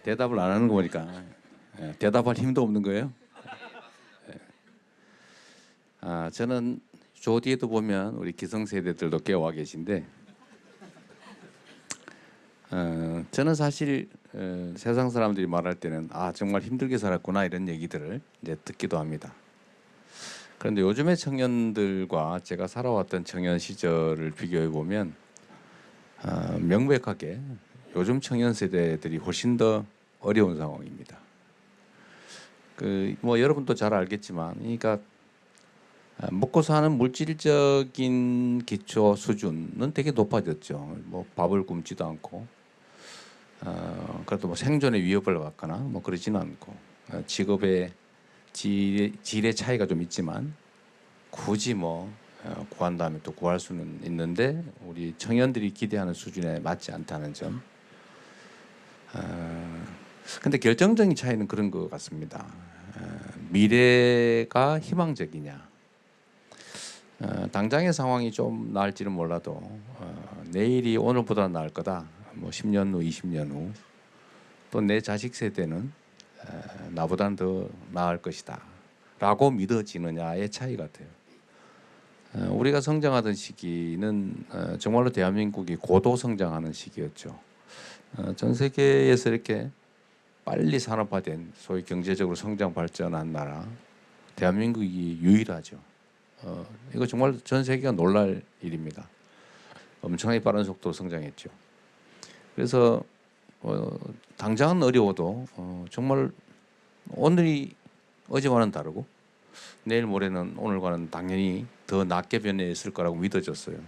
대답을 안 하는 거 보니까 대답할 힘도 없는 거예요. 저는 저 뒤에도 보면 우리 기성세대들도 깨어와 계신데 저는 사실 세상 사람들이 말할 때는 정말 힘들게 살았구나 이런 얘기들을 이제 듣기도 합니다. 그런데 요즘의 청년들과 제가 살아왔던 청년 시절을 비교해 보면 명백하게 요즘 청년 세대들이 훨씬 더 어려운 상황입니다. 뭐 여러분도 잘 알겠지만, 그러니까 먹고 사는 물질적인 기초 수준은 되게 높아졌죠. 뭐 밥을 굶지도 않고, 그래도 뭐 생존의 위협을 받거나 뭐 그러지는 않고, 직업의 질의 차이가 좀 있지만 굳이 뭐 구한 다음에 또 구할 수는 있는데 우리 청년들이 기대하는 수준에 맞지 않다는 점. 근데 결정적인 차이는 그런 것 같습니다. 미래가 희망적이냐. 당장의 상황이 좀 나을지는 몰라도 내일이 오늘보다 나을 거다. 뭐 10년 후, 20년 후, 또 내 자식 세대는 나보다는 더 나을 것이다. 라고 믿어지느냐의 차이 같아요. 우리가 성장하던 시기는 정말로 대한민국이 고도 성장하는 시기였죠. 전 세계에서 이렇게 빨리 산업화된 소위 경제적으로 성장 발전한 나라 대한민국이 유일하죠. 이거 정말 전 세계가 놀랄 일입니다. 엄청나게 빠른 속도로 성장했죠. 그래서 당장은 어려워도 정말 오늘이 어제와는 다르고 내일 모레는 오늘과는 당연히 더 낫게 변했을 거라고 믿어졌어요.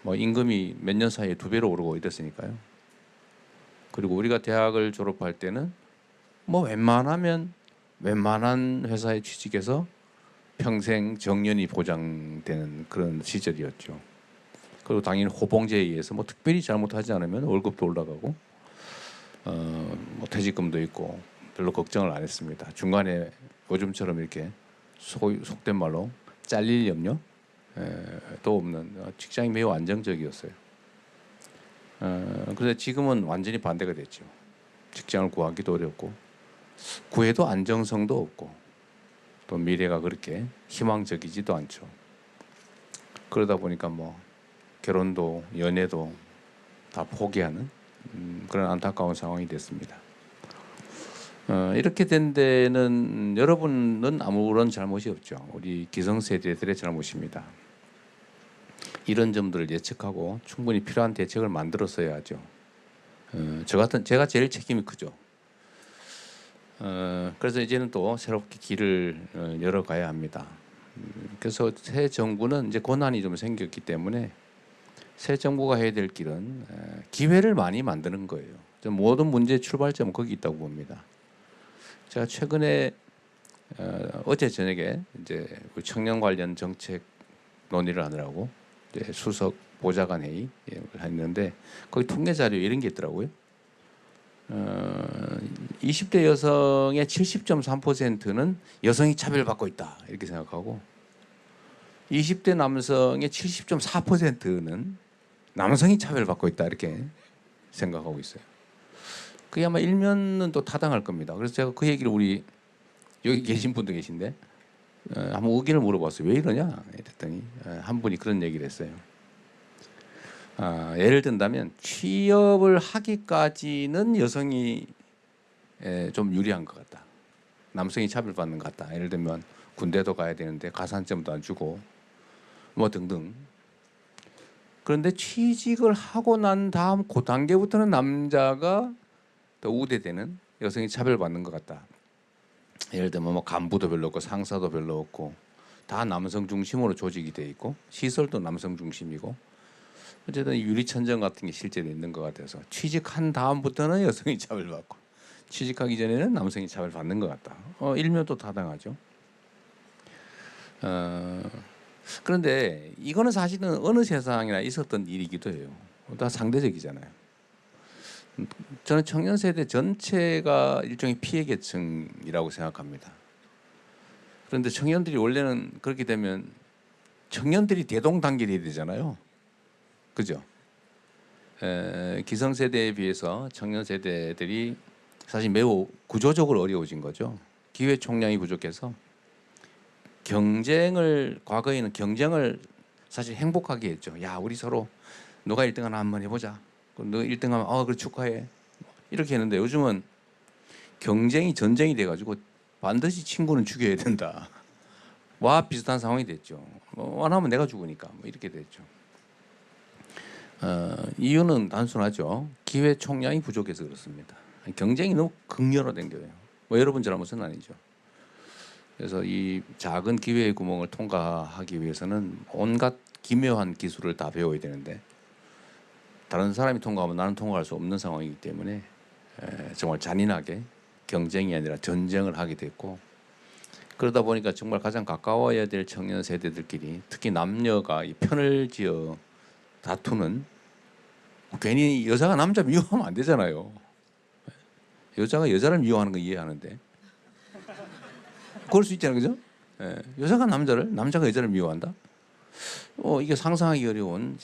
뭐 임금이 몇 년 사이에 2배로 오르고 이랬으니까요. 그리고 우리가 대학을 졸업할 때는 뭐 웬만한 회사에 취직해서 평생 정년이 보장되는 그런 시절이었죠. 그리고 당연히 호봉제에 의해서 뭐 특별히 잘못하지 않으면 월급도 올라가고 뭐 퇴직금도 있고 별로 걱정을 안 했습니다. 중간에 요즘처럼 이렇게 속된 말로 잘릴 염려도 없는 직장이 매우 안정적이었어요. 그런데 지금은 완전히 반대가 됐죠. 직장을 구하기도 어렵고 구해도 안정성도 없고 또 미래가 그렇게 희망적이지도 않죠. 그러다 보니까 뭐 결혼도 연애도 다 포기하는 그런 안타까운 상황이 됐습니다. 이렇게 된 데는 여러분은 아무런 잘못이 없죠. 우리 기성세대들의 잘못입니다. 이런 점들을 예측하고 충분히 필요한 대책을 만들었어야 하죠. 제가 제일 책임이 크죠. 그래서 이제는 또 새롭게 길을 열어가야 합니다. 그래서 새 정부는 이제 권한이 좀 생겼기 때문에 새 정부가 해야 될 길은 기회를 많이 만드는 거예요. 모든 문제의 출발점은 거기 있다고 봅니다. 제가 최근에 어제 저녁에 이제 청년 관련 정책 논의를 하느라고 이제 수석 보좌관 회의를 했는데 거기 통계 자료 이런 게 있더라고요. 20대 여성의 70.3%는 여성이 차별받고 있다 이렇게 생각하고 20대 남성의 70.4%는 남성이 차별받고 있다 이렇게 생각하고 있어요. 그게 아마 일면은 또 타당할 겁니다. 그래서 제가 그 얘기를 우리 여기 계신 분도 계신데 한번 의견을 물어봤어요. 왜 이러냐 이랬더니 한 분이 그런 얘기를 했어요. 예를 든다면 취업을 하기까지는 여성이 좀 유리한 것 같다. 남성이 차별받는 것 같다. 예를 들면 군대도 가야 되는데 가산점도 안 주고 뭐 등등. 그런데 취직을 하고 난 다음 그 단계부터는 남자가 더 우대되는 여성이 차별받는 것 같다. 예를 들면 뭐 간부도 별로 없고 상사도 별로 없고 다 남성 중심으로 조직이 돼 있고 시설도 남성 중심이고 어쨌든 유리천정 같은 게 실제로 있는 것 같아서 취직한 다음부터는 여성이 차별받고 취직하기 전에는 남성이 차별받는 것 같다. 일면도 타당하죠. 그런데 이거는 사실은 어느 세상이나 있었던 일이기도 해요. 다 상대적이잖아요. 저는 청년 세대 전체가 일종의 피해 계층이라고 생각합니다. 그런데 청년들이 원래는 그렇게 되면 청년들이 대동단결이 되잖아요. 그죠? 기성세대에 비해서 청년 세대들이 사실 매우 구조적으로 어려워진 거죠. 기회 총량이 부족해서 과거에는 경쟁을 사실 행복하게 했죠. 야, 우리 서로 누가 1등하나 한번 해보자. 너 1등하면 그래 축하해. 이렇게 했는데 요즘은 경쟁이 전쟁이 돼가지고 반드시 친구는 죽여야 된다. 와 비슷한 상황이 됐죠. 원하면 내가 죽으니까 이렇게 됐죠. 이유는 단순하죠. 기회 총량이 부족해서 그렇습니다. 경쟁이 너무 극렬화된 거예요. 여러분 잘못은 아니죠. 그래서 이 작은 기회의 구멍을 통과하기 위해서는 온갖 기묘한 기술을 다 배워야 되는데 다른 사람이 통과하면 나는 통과할 수 없는 상황이기 때문에 정말 잔인하게 경쟁이 아니라 전쟁을 하게 됐고, 그러다 보니까 정말 가장 가까워야 될 청년 세대들끼리 특히 남녀가 이 편을 지어 다투는, 괜히 여자가 남자 미워하면 안 되잖아요. 여자가 여자를 미워하는 거 이해하는데 그럴 수 있잖아요, 그죠? 여자가 남자가 여자를 미워한다? 이게 상상하기 어려운,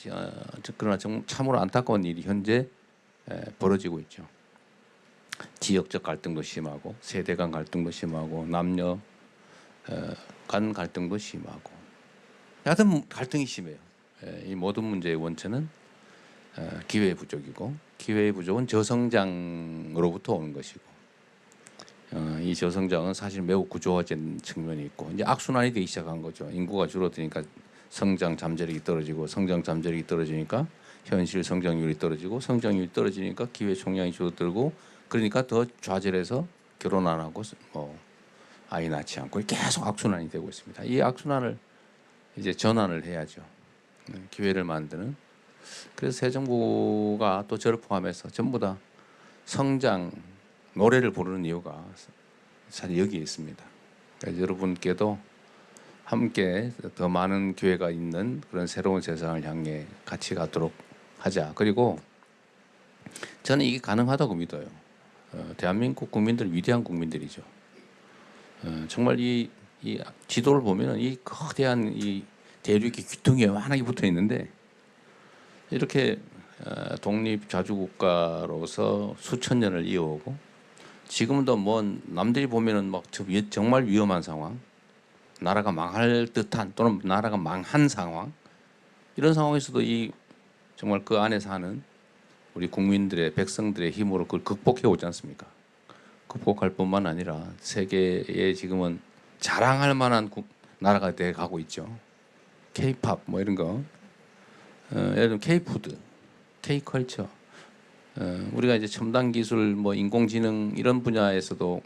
그러나 참으로 안타까운 일이 현재 벌어지고 있죠. 지역적 갈등도 심하고 세대 간 갈등도 심하고 남녀 간 갈등도 심하고 하여튼 갈등이 심해요. 이 모든 문제의 원천은 기회의 부족이고, 기회의 부족은 저성장으로부터 오는 것이고, 이 저성장은 사실 매우 구조화된 측면이 있고 이제 악순환이 되기 시작한 거죠. 인구가 줄어드니까 성장 잠재력이 떨어지고, 성장 잠재력이 떨어지니까 현실 성장률이 떨어지고, 성장률이 떨어지니까 기회 총량이 줄어들고, 그러니까 더 좌절해서 결혼 안 하고 아이 낳지 않고 계속 악순환이 되고 있습니다. 이 악순환을 이제 전환을 해야죠. 기회를 만드는. 그래서 새 정부가 또 저를 포함해서 전부 다 성장 노래를 부르는 이유가 사실 여기에 있습니다. 그러니까 여러분께도 함께 더 많은 기회가 있는 그런 새로운 세상을 향해 같이 가도록 하자. 그리고 저는 이게 가능하다고 믿어요. 대한민국 국민들 위대한 국민들이죠. 정말 이 지도를 보면은 이 거대한 이 대륙이 귀퉁이에 완하게 붙어 있는데, 이렇게 독립 자주국가로서 수천 년을 이어오고, 지금도 남들이 보면은 막 정말 위험한 상황, 나라가 망할 듯한 또는 나라가 망한 상황, 이런 상황에서도 정말 그 안에 사는 우리 국민들의 백성들의 힘으로 그걸 극복해 오지 않습니까? 극복할 뿐만 아니라 세계에 지금은 자랑할 만한 나라가 돼 가고 있죠. K-팝 이런 거, 예를 들면 K-푸드, K-컬처, 우리가 이제 첨단 기술, 인공지능 이런 분야에서도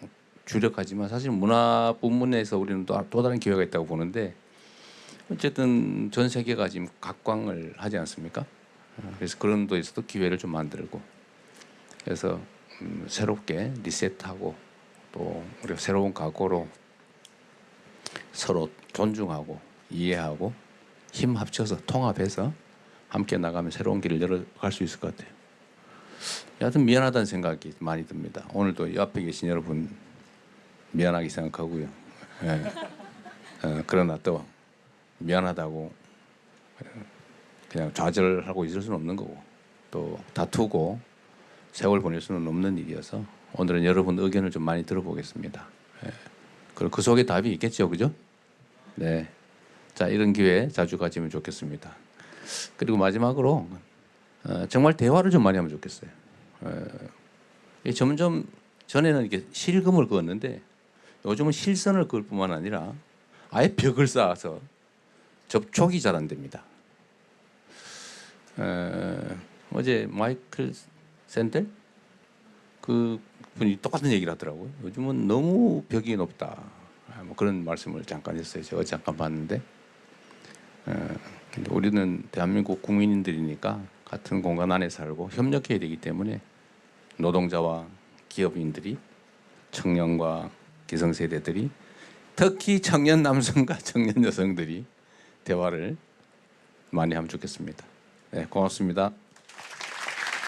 주력하지만 사실 문화 부문에서 우리는 또 다른 기회가 있다고 보는데, 어쨌든 전 세계가 지금 각광을 하지 않습니까? 그래서 그런 데에서도 기회를 좀 만들고, 그래서 새롭게 리셋하고 또 우리가 새로운 각오로 서로 존중하고 이해하고 힘 합쳐서 통합해서 함께 나가면 새로운 길을 열어갈 수 있을 것 같아요. 여하튼 미안하다는 생각이 많이 듭니다. 오늘도 옆에 계신 여러분 미안하게 생각하고요. 그러나 또 미안하다고 그냥 좌절하고 있을 수는 없는 거고, 또 다투고 세월 보낼 수는 없는 일이어서 오늘은 여러분 의견을 좀 많이 들어보겠습니다. 그리고 그 속에 답이 있겠죠, 그죠? 네. 자, 이런 기회 자주 가지면 좋겠습니다. 그리고 마지막으로 정말 대화를 좀 많이 하면 좋겠어요. 점점 전에는 이렇게 실금을 그었는데 요즘은 실선을 그을 뿐만 아니라 아예 벽을 쌓아서 접촉이 잘 안 됩니다. 어제 마이클 샌델 그 분이 똑같은 얘기를 하더라고요. 요즘은 너무 벽이 높다. 그런 말씀을 잠깐 했어요. 제가 잠깐 봤는데, 근데 우리는 대한민국 국민들이니까 같은 공간 안에 살고 협력해야 되기 때문에 노동자와 기업인들이, 청년과 기성세대들이, 특히 청년 남성과 청년 여성들이 대화를 많이 하면 좋겠습니다. 네, 고맙습니다.